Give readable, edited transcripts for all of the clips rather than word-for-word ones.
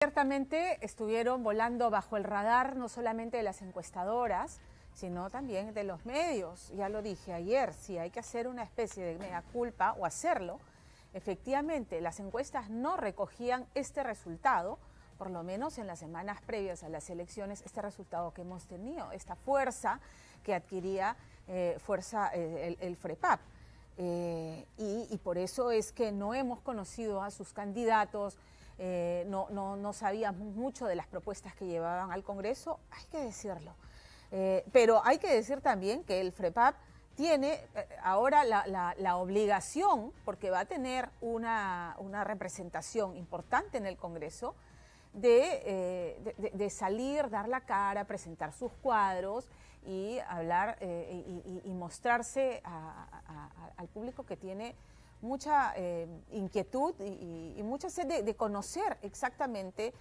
Ciertamente estuvieron volando bajo el radar no solamente de las encuestadoras, sino también de los medios. Ya lo dije ayer, si hay que hacer una especie de mea culpa o hacerlo, efectivamente las encuestas no recogían este resultado, por lo menos en las semanas previas a las elecciones, este resultado que hemos tenido, esta fuerza que adquiría el FREPAP. Y por eso es que no hemos conocido a sus candidatos, no sabíamos mucho de las propuestas que llevaban al Congreso, hay que decirlo. Pero hay que decir también que el FREPAP tiene ahora la obligación, porque va a tener una representación importante en el Congreso, de salir, dar la cara, presentar sus cuadros y hablar y mostrarse al público que tiene mucha inquietud y mucha sed de conocer exactamente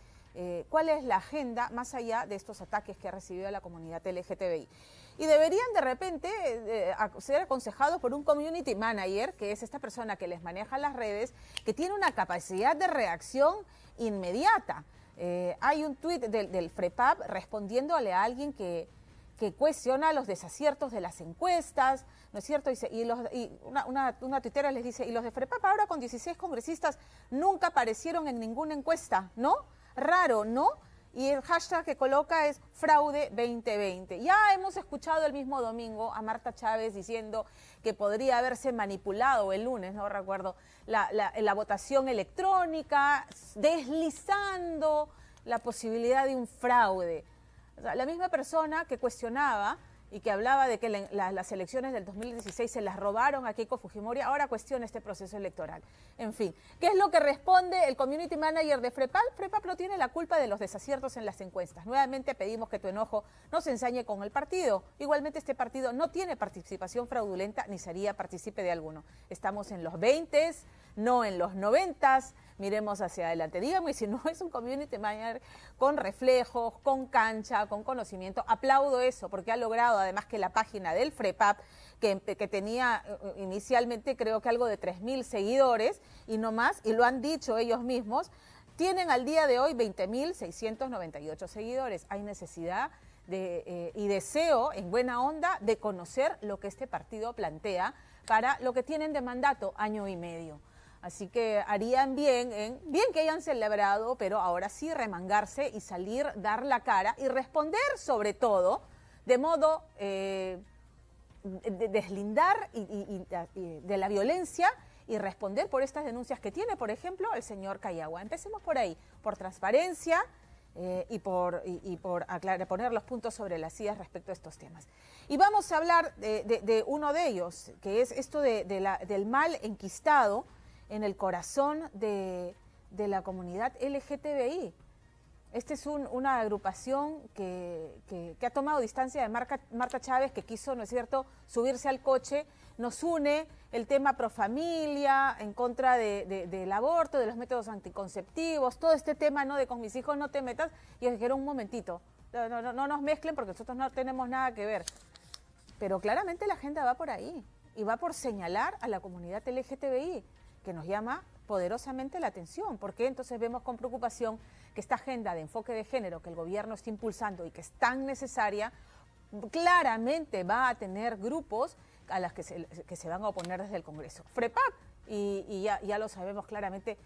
cuál es la agenda más allá de estos ataques que ha recibido la comunidad LGTBI. Y deberían de repente ser aconsejados por un community manager, que es esta persona que les maneja las redes, que tiene una capacidad de reacción inmediata. Hay un tuit del FREPAP respondiéndole a alguien que cuestiona los desaciertos de las encuestas, ¿no es cierto? Y una tuitera les dice, y los de FREPAP ahora con 16 congresistas nunca aparecieron en ninguna encuesta, ¿no? Raro, ¿no? Y el hashtag que coloca es fraude 2020. Ya hemos escuchado el mismo domingo a Marta Chávez diciendo que podría haberse manipulado el lunes, no recuerdo, la votación electrónica, deslizando la posibilidad de un fraude. O sea, la misma persona que cuestionaba y que hablaba de que las elecciones del 2016 se las robaron a Keiko Fujimori, ahora cuestiona este proceso electoral. En fin, ¿qué es lo que responde el community manager de FREPAP? FREPAP no tiene la culpa de los desaciertos en las encuestas. Nuevamente pedimos que tu enojo no se ensañe con el partido. Igualmente este partido no tiene participación fraudulenta ni sería partícipe de alguno. Estamos en los 20s, no en los 90s. Miremos hacia adelante. Dígame si no es un community manager con reflejos, con cancha, con conocimiento. Aplaudo eso porque ha logrado además que la página del FREPAP, que tenía inicialmente creo que algo de 3.000 seguidores y no más, y lo han dicho ellos mismos, tienen al día de hoy 20.698 seguidores. Hay necesidad y deseo, en buena onda, de conocer lo que este partido plantea para lo que tienen de mandato, año y medio. Así que harían bien que hayan celebrado, pero ahora sí remangarse y salir, dar la cara y responder sobre todo de modo deslindar de la violencia y responder por estas denuncias que tiene, por ejemplo, el señor Cayagua. Empecemos por ahí, por transparencia y por poner los puntos sobre las sillas respecto a estos temas. Y vamos a hablar de uno de ellos, que es esto del mal enquistado en el corazón de la comunidad LGTBI. Esta es una agrupación que ha tomado distancia de Marta Chávez, que quiso, ¿no es cierto?, subirse al coche. Nos une el tema profamilia, en contra del aborto, de los métodos anticonceptivos, todo este tema, ¿no?, de con mis hijos no te metas. Y ellos dijeron, un momentito, no nos mezclen porque nosotros no tenemos nada que ver. Pero claramente la agenda va por ahí y va por señalar a la comunidad LGTBI, que nos llama poderosamente la atención, porque entonces vemos con preocupación que esta agenda de enfoque de género que el gobierno está impulsando y que es tan necesaria, claramente va a tener grupos a las que se van a oponer desde el Congreso. FREPAP y ya lo sabemos claramente,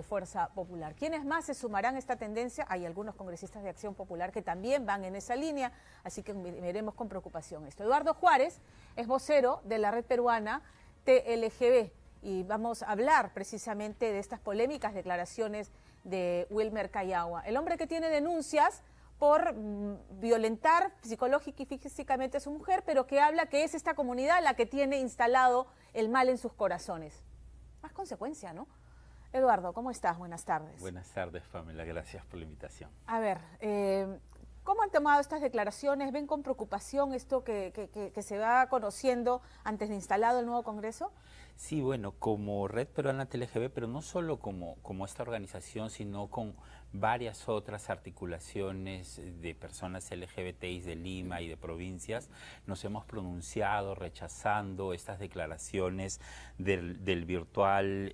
Fuerza Popular. ¿Quiénes más se sumarán a esta tendencia? Hay algunos congresistas de Acción Popular que también van en esa línea, así que veremos con preocupación esto. Eduardo Juárez es vocero de la red peruana TLGB. Y vamos a hablar precisamente de estas polémicas declaraciones de Wilmer Cayagua, el hombre que tiene denuncias por violentar psicológica y físicamente a su mujer, pero que habla que es esta comunidad la que tiene instalado el mal en sus corazones. Más consecuencia, ¿no? Eduardo, ¿cómo estás? Buenas tardes. Buenas tardes, Pamela. Gracias por la invitación. A ver, ¿cómo han tomado estas declaraciones? ¿Ven con preocupación esto que se va conociendo antes de instalado el nuevo Congreso? Sí, bueno, como Red Peruana TLGB, pero no solo como esta organización, sino con varias otras articulaciones de personas LGBTI de Lima y de provincias nos hemos pronunciado rechazando estas declaraciones del virtual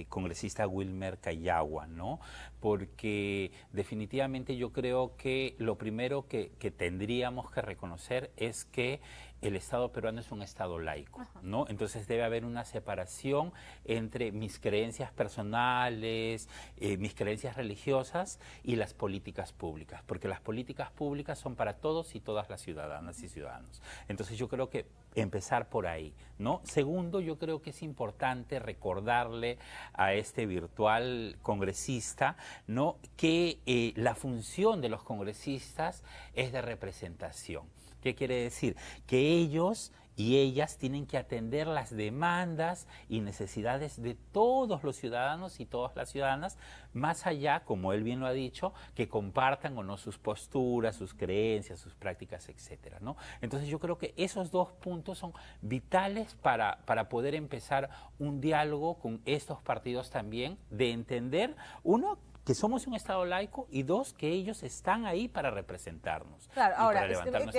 congresista Wilmer Cayagua, ¿no? Porque definitivamente yo creo que lo primero que tendríamos que reconocer es que el Estado peruano es un Estado laico, ¿no? Entonces debe haber una separación entre mis creencias personales, mis creencias religiosas y las políticas públicas, porque las políticas públicas son para todos y todas las ciudadanas y ciudadanos. Entonces yo creo que empezar por ahí, ¿no? Segundo, yo creo que es importante recordarle a este virtual congresista, ¿no?, que la función de los congresistas es de representación. ¿Qué quiere decir? Que ellos y ellas tienen que atender las demandas y necesidades de todos los ciudadanos y todas las ciudadanas, más allá, como él bien lo ha dicho, que compartan o no sus posturas, sus creencias, sus prácticas, etcétera, ¿no? Entonces yo creo que esos dos puntos son vitales para poder empezar un diálogo con estos partidos también, de entender, uno, que somos un Estado laico, y dos, que ellos están ahí para representarnos. Claro, ahora,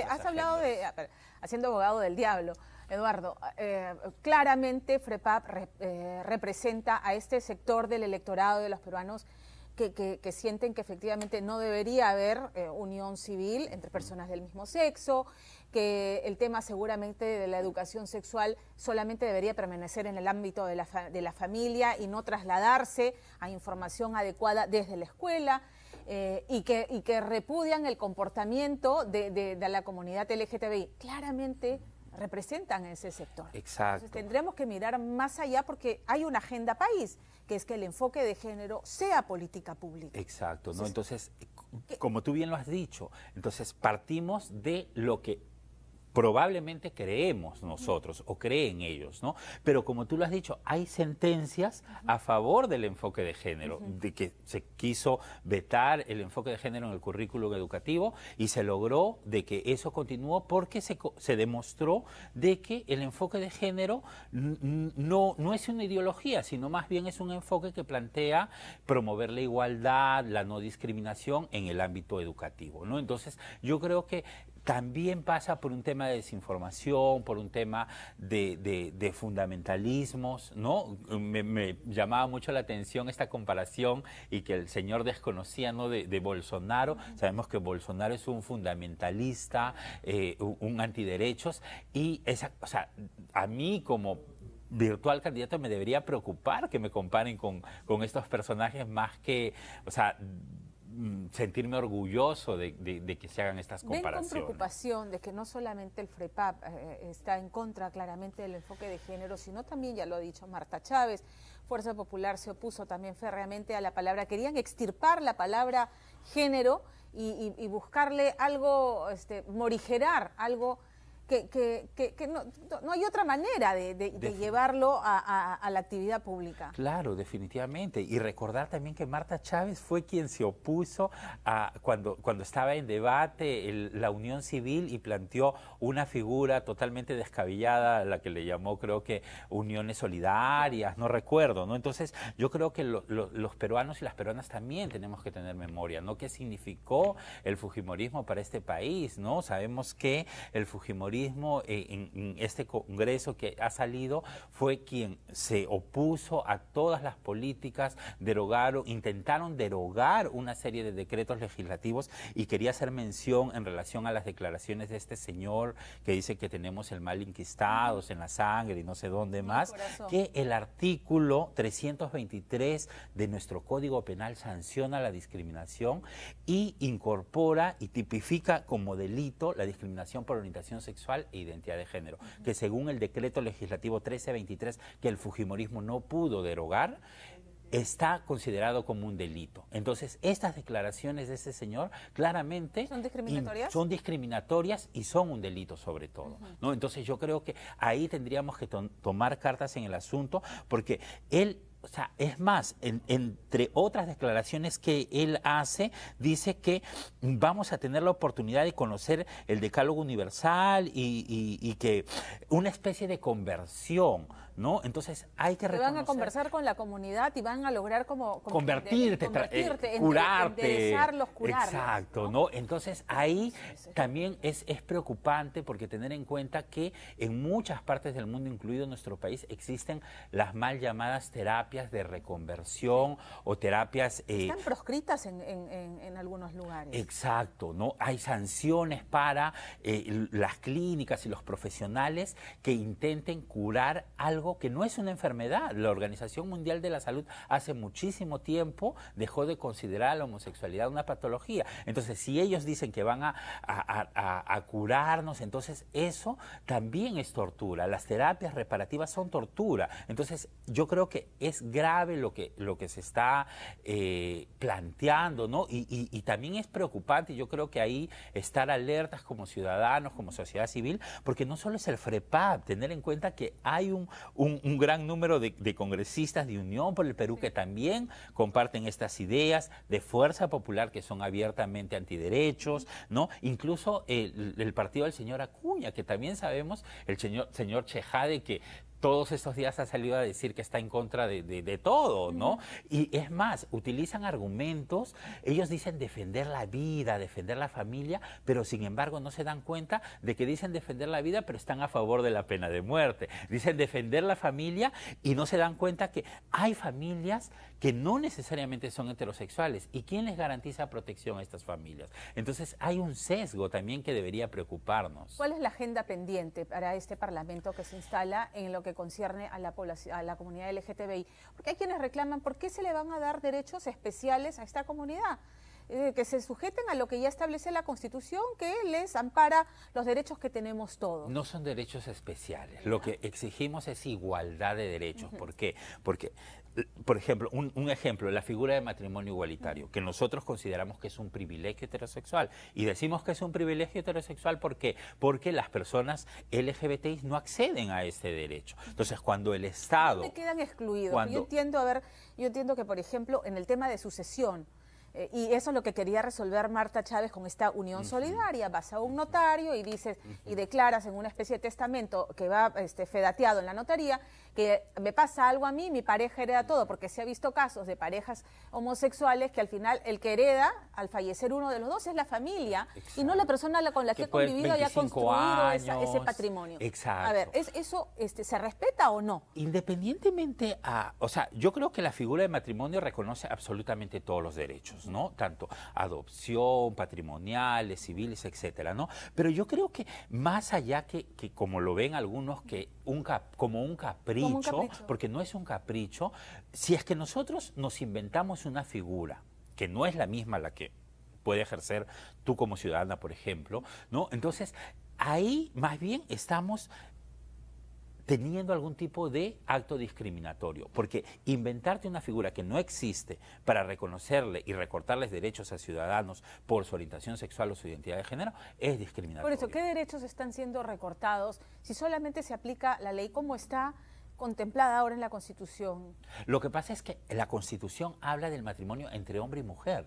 has hablado de, haciendo abogado del diablo, Eduardo, claramente FREPAP representa a este sector del electorado de los peruanos que sienten que efectivamente no debería haber unión civil entre personas del mismo sexo, que el tema seguramente de la educación sexual solamente debería permanecer en el ámbito de la familia y no trasladarse a información adecuada desde la escuela, y que repudian el comportamiento de la comunidad LGTBI. Claramente representan ese sector. Exacto. Entonces, tendremos que mirar más allá porque hay una agenda país, que es que el enfoque de género sea política pública. Exacto, ¿no? Entonces, como tú bien lo has dicho, entonces partimos de lo que probablemente creemos nosotros o creen ellos, ¿no? Pero como tú lo has dicho, hay sentencias a favor del enfoque de género, de que se quiso vetar el enfoque de género en el currículum educativo y se logró de que eso continuó porque se demostró de que el enfoque de género no es una ideología, sino más bien es un enfoque que plantea promover la igualdad, la no discriminación en el ámbito educativo, ¿no? Entonces, yo creo que también pasa por un tema de desinformación, por un tema de fundamentalismos, ¿no? Me llamaba mucho la atención esta comparación y que el señor desconocía, ¿no?, de Bolsonaro. Sabemos que Bolsonaro es un fundamentalista, un antiderechos, y o sea, a mí como virtual candidato me debería preocupar que me comparen con estos personajes, más que, o sea, sentirme orgulloso de que se hagan estas comparaciones. Ven con preocupación de que no solamente el FREPAP está en contra claramente del enfoque de género, sino también, ya lo ha dicho Marta Chávez, Fuerza Popular se opuso también férreamente a la palabra, querían extirpar la palabra género y buscarle algo, morigerar algo que no hay otra manera de llevarlo a la actividad pública. Claro, definitivamente. Y recordar también que Marta Chávez fue quien se opuso cuando estaba en debate la unión civil y planteó una figura totalmente descabellada, la que le llamó, creo que, uniones solidarias, no recuerdo, ¿no? Entonces, yo creo que los peruanos y las peruanas también tenemos que tener memoria, ¿no? ¿Qué significó el fujimorismo para este país, ¿no? Sabemos que el fujimorismo en este congreso que ha salido fue quien se opuso a todas las políticas, intentaron derogar una serie de decretos legislativos, y quería hacer mención en relación a las declaraciones de este señor que dice que tenemos el mal inquistados en la sangre y no sé dónde más, que el artículo 323 de nuestro Código Penal sanciona la discriminación y incorpora y tipifica como delito la discriminación por orientación sexual e identidad de género, que según el decreto legislativo 1323, que el fujimorismo no pudo derogar, está considerado como un delito. Entonces, estas declaraciones de este señor claramente son discriminatorias y son un delito sobre todo, ¿no? Entonces, yo creo que ahí tendríamos que tomar cartas en el asunto, porque él, o sea, es más, entre otras declaraciones que él hace, dice que vamos a tener la oportunidad de conocer el decálogo universal y que una especie de conversión, ¿no? Entonces hay que Te reconocer... van a conversar con la comunidad y van a lograr como convertirte, curarte. enderezarlos, curarlos. Exacto, ¿no? Entonces ahí también es preocupante porque tener en cuenta que en muchas partes del mundo, incluido nuestro país, existen las mal llamadas terapias de reconversión o terapias... Están proscritas en algunos lugares. Exacto, ¿no? Hay sanciones para las clínicas y los profesionales que intenten curar algo que no es una enfermedad. La Organización Mundial de la Salud hace muchísimo tiempo dejó de considerar la homosexualidad una patología. Entonces, si ellos dicen que van a curarnos, entonces eso también es tortura. Las terapias reparativas son tortura. Entonces, yo creo que es grave lo que se está planteando, ¿no? Y también es preocupante, yo creo que ahí estar alertas como ciudadanos, como sociedad civil, porque no solo es el FREPAP, tener en cuenta que hay un gran número de congresistas de Unión por el Perú que también comparten estas ideas de Fuerza Popular que son abiertamente antiderechos, ¿no? Incluso el partido del señor Acuña, que también sabemos, el señor Chejade, que todos estos días ha salido a decir que está en contra de todo, ¿no? Y es más, utilizan argumentos, ellos dicen defender la vida, defender la familia, pero sin embargo no se dan cuenta de que dicen defender la vida, pero están a favor de la pena de muerte. Dicen defender la familia y no se dan cuenta que hay familias que no necesariamente son heterosexuales. ¿Y quién les garantiza protección a estas familias? Entonces hay un sesgo también que debería preocuparnos. ¿Cuál es la agenda pendiente para este Parlamento que se instala en lo que concierne a la población, a la comunidad LGTBI? Porque hay quienes reclaman por qué se le van a dar derechos especiales a esta comunidad, que se sujeten a lo que ya establece la Constitución, que les ampara los derechos que tenemos todos. No son derechos especiales, lo que exigimos es igualdad de derechos. ¿Por qué? Porque, por ejemplo, un ejemplo, la figura de matrimonio igualitario, que nosotros consideramos que es un privilegio heterosexual. Y decimos que es un privilegio heterosexual, ¿por qué? Porque las personas LGBTI no acceden a este derecho. Entonces, cuando el Estado... ¿Dónde quedan excluidos? Yo entiendo que, por ejemplo, en el tema de sucesión, y eso es lo que quería resolver Marta Chávez con esta unión solidaria. Vas a un notario y dices y declaras en una especie de testamento que va fedateado en la notaría que me pasa algo a mí, mi pareja hereda todo, porque se ha visto casos de parejas homosexuales que al final el que hereda al fallecer uno de los dos es la familia. Exacto. Y no la persona con la que ha convivido y ha construido ese patrimonio. Exacto. A ver, ¿eso se respeta o no? Independientemente o sea, yo creo que la figura de matrimonio reconoce absolutamente todos los derechos, ¿no? Tanto adopción, patrimoniales, civiles, etcétera, ¿no? Pero yo creo que más allá que como lo ven algunos, que como un capricho, porque no es un capricho, si es que nosotros nos inventamos una figura que no es la misma la que puede ejercer tú como ciudadana, por ejemplo, ¿no? Entonces, ahí más bien estamos teniendo algún tipo de acto discriminatorio, porque inventarte una figura que no existe para reconocerle y recortarles derechos a ciudadanos por su orientación sexual o su identidad de género es discriminatorio. Por eso, ¿qué derechos están siendo recortados si solamente se aplica la ley como está contemplada ahora en la Constitución? Lo que pasa es que la Constitución habla del matrimonio entre hombre y mujer,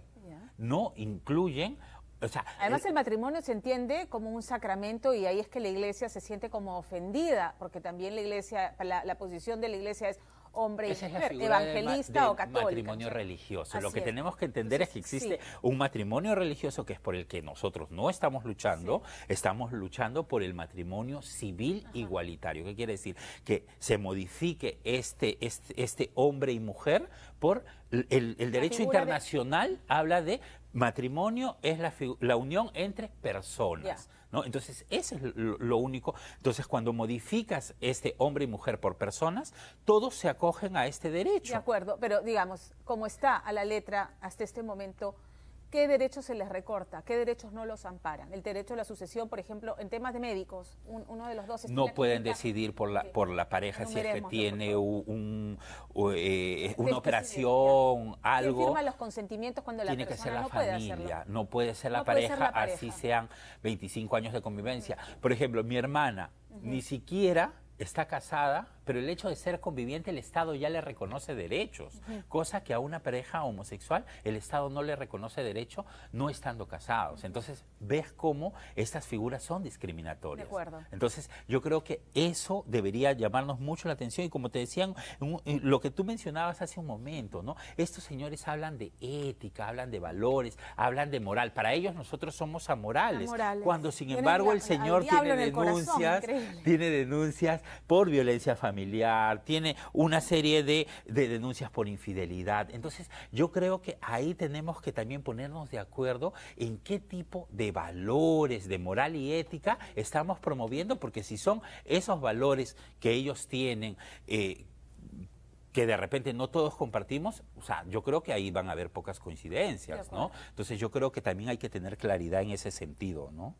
no incluyen... O sea, además el matrimonio se entiende como un sacramento y ahí es que la Iglesia se siente como ofendida, porque también la Iglesia, la posición de la Iglesia es hombre y mujer, evangelista o católica. Matrimonio religioso. Lo que tenemos que entender es que existe un matrimonio religioso que es por el que nosotros no estamos luchando, estamos luchando por el matrimonio civil igualitario. ¿Qué quiere decir? Que se modifique este hombre y mujer por el derecho internacional, habla de matrimonio es la unión entre personas, ¿no? Entonces, eso es lo único. Entonces, cuando modificas este hombre y mujer por personas, todos se acogen a este derecho. De acuerdo, pero digamos, como está a la letra hasta este momento, ¿qué derechos se les recorta? ¿Qué derechos no los amparan? El derecho a la sucesión, por ejemplo, en temas de médicos, uno de los dos... No pueden decidir por la pareja si es que tiene una operación, algo. ¿Quién firma los consentimientos cuando la persona no puede hacerlo? Tiene que ser la familia, no puede ser la pareja, así sean 25 años de convivencia. Por ejemplo, mi hermana ni siquiera está casada pero el hecho de ser conviviente el Estado ya le reconoce derechos, cosa que a una pareja homosexual el Estado no le reconoce derecho no estando casados. Entonces ves cómo estas figuras son discriminatorias. De acuerdo. Entonces yo creo que eso debería llamarnos mucho la atención y como te decían, lo que tú mencionabas hace un momento, ¿no? Estos señores hablan de ética, hablan de valores, hablan de moral. Para ellos nosotros somos amorales, cuando sin embargo el señor tiene denuncias por violencia familiar, tiene una serie de denuncias por infidelidad. Entonces yo creo que ahí tenemos que también ponernos de acuerdo en qué tipo de valores de moral y ética estamos promoviendo, porque si son esos valores que ellos tienen, que de repente no todos compartimos, o sea, yo creo que ahí van a haber pocas coincidencias, ¿no? Entonces yo creo que también hay que tener claridad en ese sentido, ¿no?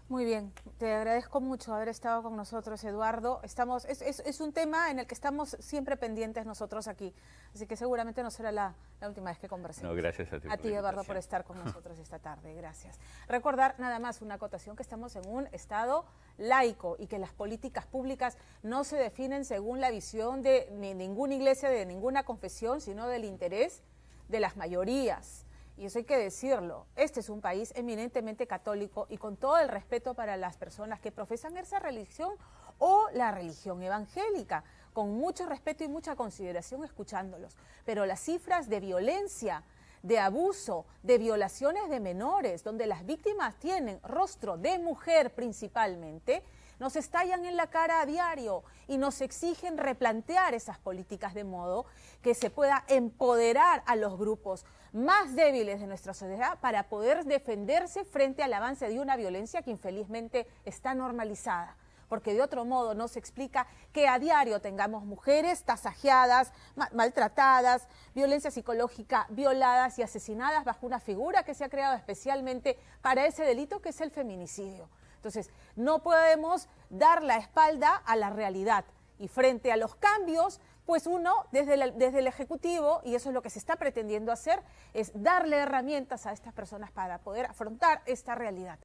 Muy bien, te agradezco mucho haber estado con nosotros, Eduardo. Es un tema en el que estamos siempre pendientes nosotros aquí, así que seguramente no será la última vez que conversemos. No, gracias a ti. A ti, Eduardo, por estar con nosotros esta tarde. Gracias. Recordar nada más una acotación, que estamos en un Estado laico y que las políticas públicas no se definen según la visión de ninguna iglesia, de ninguna confesión, sino del interés de las mayorías. Y eso hay que decirlo, este es un país eminentemente católico y con todo el respeto para las personas que profesan esa religión o la religión evangélica, con mucho respeto y mucha consideración escuchándolos. Pero las cifras de violencia, de abuso, de violaciones de menores, donde las víctimas tienen rostro de mujer principalmente, nos estallan en la cara a diario y nos exigen replantear esas políticas de modo que se pueda empoderar a los grupos más débiles de nuestra sociedad para poder defenderse frente al avance de una violencia que infelizmente está normalizada. Porque de otro modo no se explica que a diario tengamos mujeres tasajeadas, maltratadas, violencia psicológica, violadas y asesinadas bajo una figura que se ha creado especialmente para ese delito que es el feminicidio. Entonces, no podemos dar la espalda a la realidad y frente a los cambios, pues uno desde el Ejecutivo, y eso es lo que se está pretendiendo hacer, es darle herramientas a estas personas para poder afrontar esta realidad.